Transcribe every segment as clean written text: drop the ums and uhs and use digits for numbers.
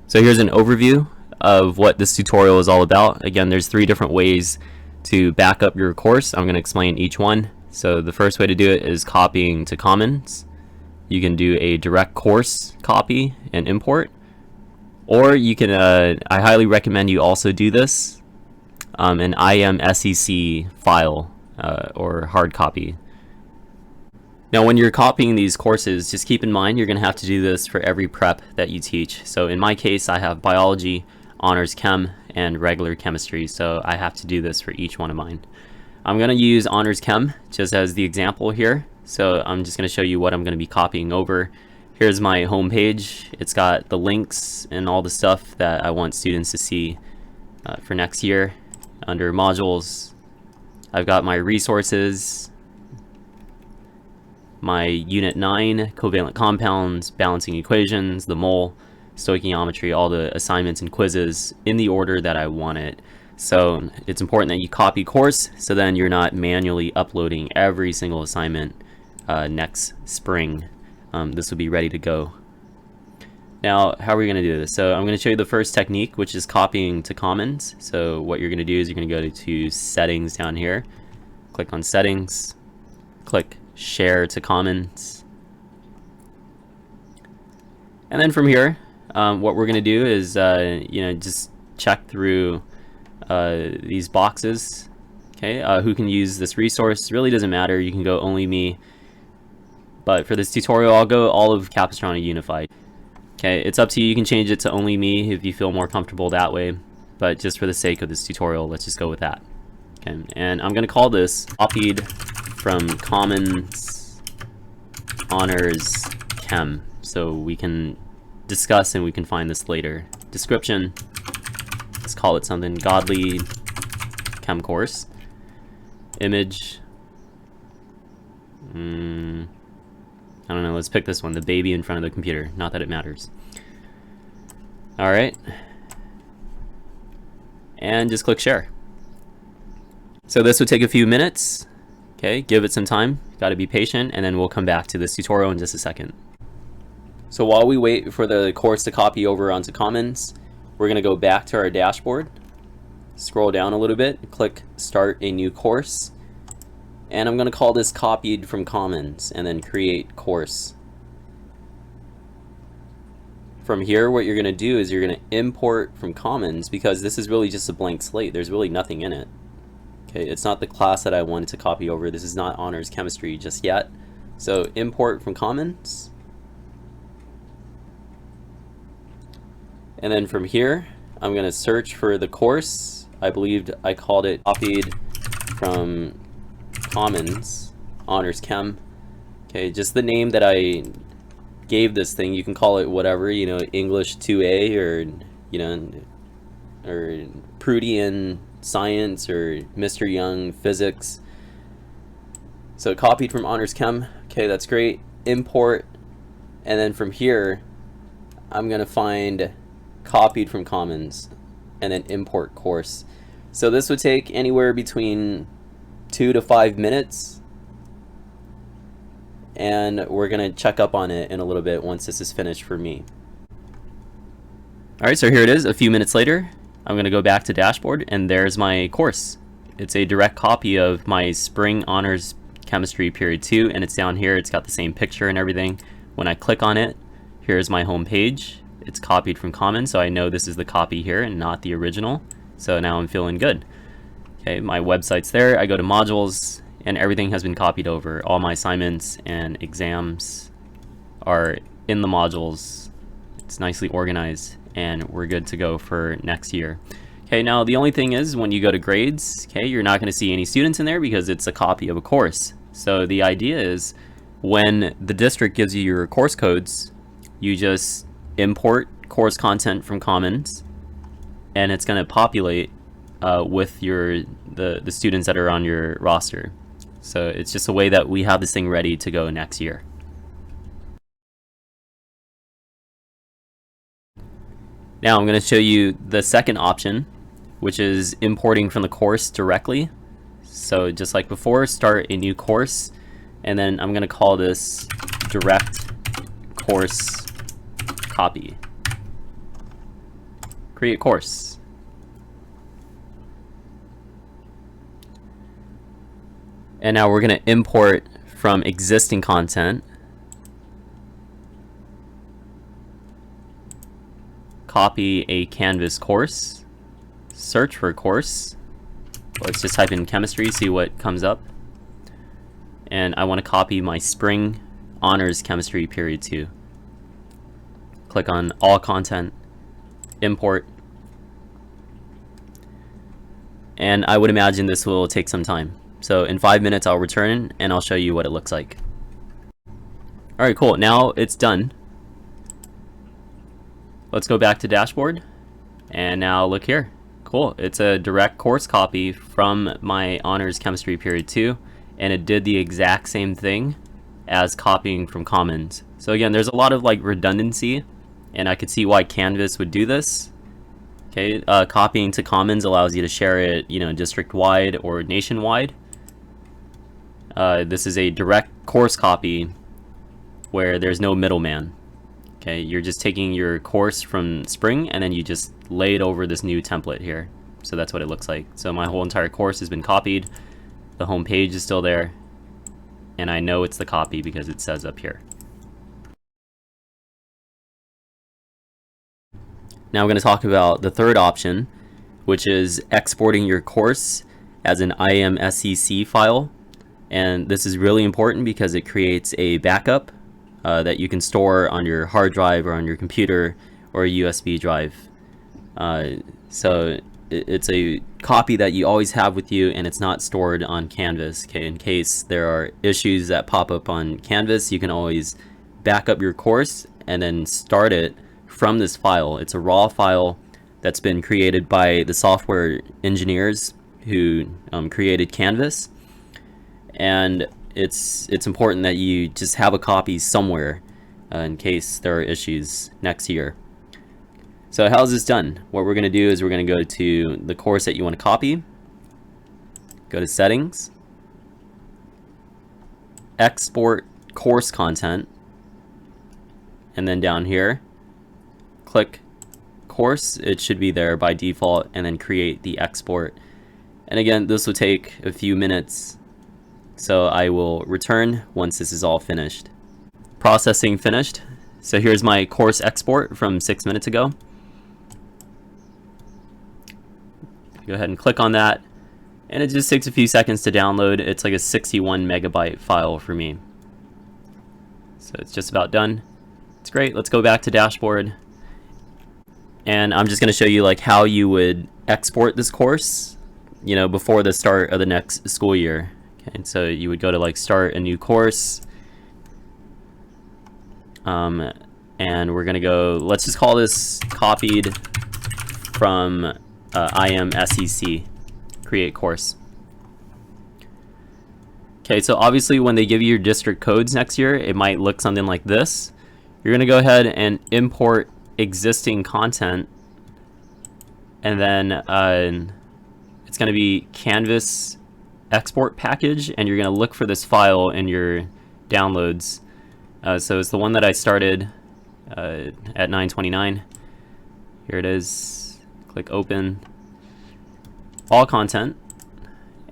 So here's an overview of what this tutorial is all about. Again, there's 3 different ways to back up your course. I'm going to explain each one. So the first way to do it is copying to Commons. You can do a direct course copy and import, or you can, I highly recommend you also do this, an IMSCC file or hard copy. Now when you're copying these courses, just keep in mind you're going to have to do this for every prep that you teach. So in my case, I have biology, honors chem, and regular chemistry, so I have to do this for each one of mine. I'm going to use honors chem just as the example here. So I'm just going to show you what I'm going to be copying over. Here's my home page. It's got the links and all the stuff that I want students to see for next year. Under modules, I've got my resources, my Unit 9, covalent compounds, balancing equations, the mole, stoichiometry, all the assignments and quizzes in the order that I want it. So it's important that you copy course, so then you're not manually uploading every single assignment next spring. This will be ready to go. Now, how are we going to do this? So I'm going to show you the first technique, which is copying to Commons. So what you're going to do is you're going to go to Settings down here, click on Settings, click Share to Commons, and then from here what we're going to do is just check through these boxes. Okay, who can use this resource? Really doesn't matter. You can go only me, but for this tutorial I'll go all of Capistrano Unified. Okay, it's up to you. You can change it to only me if you feel more comfortable that way, but just for the sake of this tutorial, let's just go with that. Okay, and I'm going to call this copied from Commons honors chem, so we can discuss and we can find this later. Description, let's call it something, godly chem course. Image, I don't know, let's pick this one, the baby in front of the computer, not that it matters. Alright, and just click share. So this would take a few minutes. Okay, give it some time, got to be patient, and then we'll come back to this tutorial in just a second. So while we wait for the course to copy over onto Commons, we're going to go back to our dashboard, scroll down a little bit, click Start a New Course, and I'm going to call this Copied from Commons, and then Create Course. From here, what you're going to do is you're going to import from Commons, because this is really just a blank slate, there's really nothing in it. Okay, it's not the class that I wanted to copy over. This is not honors chemistry just yet. So import from Commons. And then from here, I'm going to search for the course. I believed I called it copied from Commons, honors chem. Okay, just the name that I gave this thing. You can call it whatever, you know, English 2A or, you know, or Prudian Science or Mr. Young Physics. So copied from honors chem. Okay, that's great. Import, and then from here I'm gonna find copied from Commons and then import course. So this would take anywhere between 2 to 5 minutes, and we're gonna check up on it in a little bit once this is finished for me. Alright, so here it is a few minutes later. I'm going to go back to dashboard, and there's my course. It's a direct copy of my spring honors chemistry period 2, and it's down here. It's got the same picture and everything. When I click on it, here's my home page. It's copied from Commons, so I know this is the copy here and not the original. So now I'm feeling good. Okay, my website's there. I go to modules, and everything has been copied over. All my assignments and exams are in the modules. It's nicely organized, and we're good to go for next year. Okay, now the only thing is when you go to grades, okay, you're not going to see any students in there because it's a copy of a course. So the idea is when the district gives you your course codes, you just import course content from Commons, and it's going to populate with the students that are on your roster. So it's just a way that we have this thing ready to go next year. Now I'm going to show you the second option, which is importing from the course directly. So just like before, start a new course, and then I'm going to call this direct course copy. create course. And now we're going to import from existing content, copy a Canvas course, search for course. Let's just type in chemistry, see what comes up. And I want to copy my spring honors chemistry period 2. Click on all content, import. And I would imagine this will take some time. So in 5 minutes I'll return and I'll show you what it looks like. Alright, cool. Now it's done. Let's go back to dashboard. And now look here. Cool. It's a direct course copy from my honors chemistry period 2. And it did the exact same thing as copying from Commons. So again, there's a lot of like redundancy, and I could see why Canvas would do this. Okay, copying to Commons allows you to share it, you know, district-wide or nationwide. This is a direct course copy where there's no middleman. Okay, you're just taking your course from Spring and then you just lay it over this new template here. So that's what it looks like. So my whole entire course has been copied. The home page is still there, and I know it's the copy because it says up here. Now I'm going to talk about the third option, which is exporting your course as an IMSCC file. And this is really important because it creates a backup that you can store on your hard drive or on your computer or a USB drive. So it's a copy that you always have with you, and it's not stored on Canvas. Okay, in case there are issues that pop up on Canvas, you can always back up your course and then start it from this file. It's a raw file that's been created by the software engineers who created Canvas, and it's important that you just have a copy somewhere in case there are issues next year. So how's this done? What we're going to do is we're going to go to the course that you want to copy, go to settings, export course content, and then down here click course. It should be there by default, and then create the export. And again, this will take a few minutes, so I will return once this is all finished. Processing finished. So here's my course export from 6 minutes ago. Go ahead and click on that, and it just takes a few seconds to download. It's like a 61 megabyte file for me. So it's just about done. It's great. Let's go back to dashboard, and I'm just going to show you like how you would export this course, you know, before the start of the next school year. Okay, and so you would go to like start a new course, and we're going to go, let's just call this copied from IMSCC, create course. Okay, so obviously when they give you your district codes next year, it might look something like this. You're going to go ahead and import existing content, and then it's going to be Canvas export package, and you're going to look for this file in your downloads. So it's the one that I started at 9:29. Here it is. Click open, all content,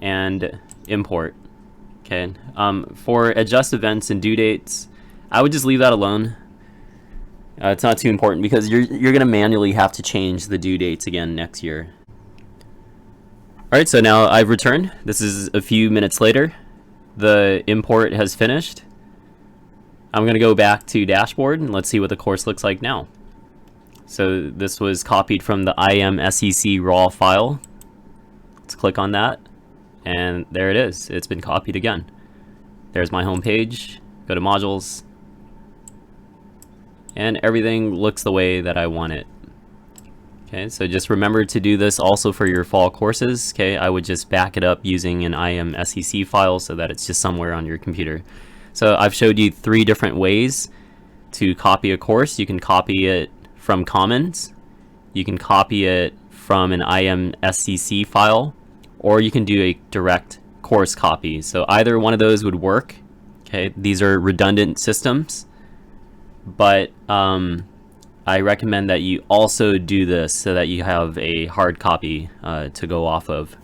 and import. Okay, for adjust events and due dates, I would just leave that alone. It's not too important because you're gonna manually have to change the due dates again next year. Alright, so now I've returned. This is a few minutes later. The import has finished. I'm gonna go back to dashboard and let's see what the course looks like now. So this was copied from the IMSCC raw file. Let's click on that, and there it is. It's been copied again. There's my home page. Go to modules, and everything looks the way that I want it. Okay, so just remember to do this also for your fall courses. Okay, I would just back it up using an IMSCC file so that it's just somewhere on your computer. So I've showed you 3 different ways to copy a course. You can copy it from Commons, you can copy it from an IMSCC file, or you can do a direct course copy. So either one of those would work. Okay, these are redundant systems, but I recommend that you also do this so that you have a hard copy to go off of.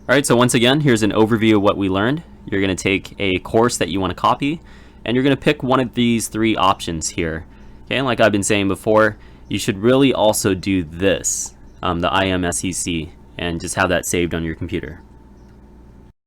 Alright, so once again, here's an overview of what we learned. You're going to take a course that you want to copy, and you're going to pick one of these three options here. Okay, and like I've been saying before, you should really also do this, the IMSCC, and just have that saved on your computer.